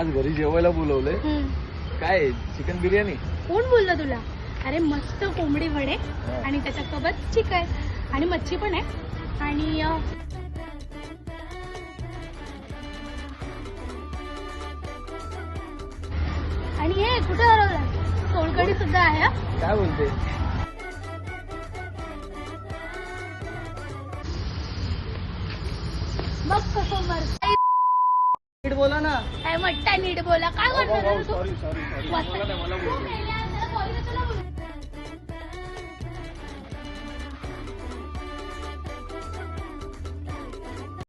आज घरी जेवायला बोलवलंय. काय चिकन बिर्याणी? कोण बोललं तुला? अरे मस्त कोंबडी वडे आणि त्याच्यासोबत चिकन आणि मच्छी पण आहे आणि आणि हे कुठे हरवलं? सोलकढी सुद्धा आहे हा. काय बोलते? बघ कसं मर बोला ना. काय म्हटता नीट बोला. काय म्हणतो सॉरी सॉरी सॉरी. तू?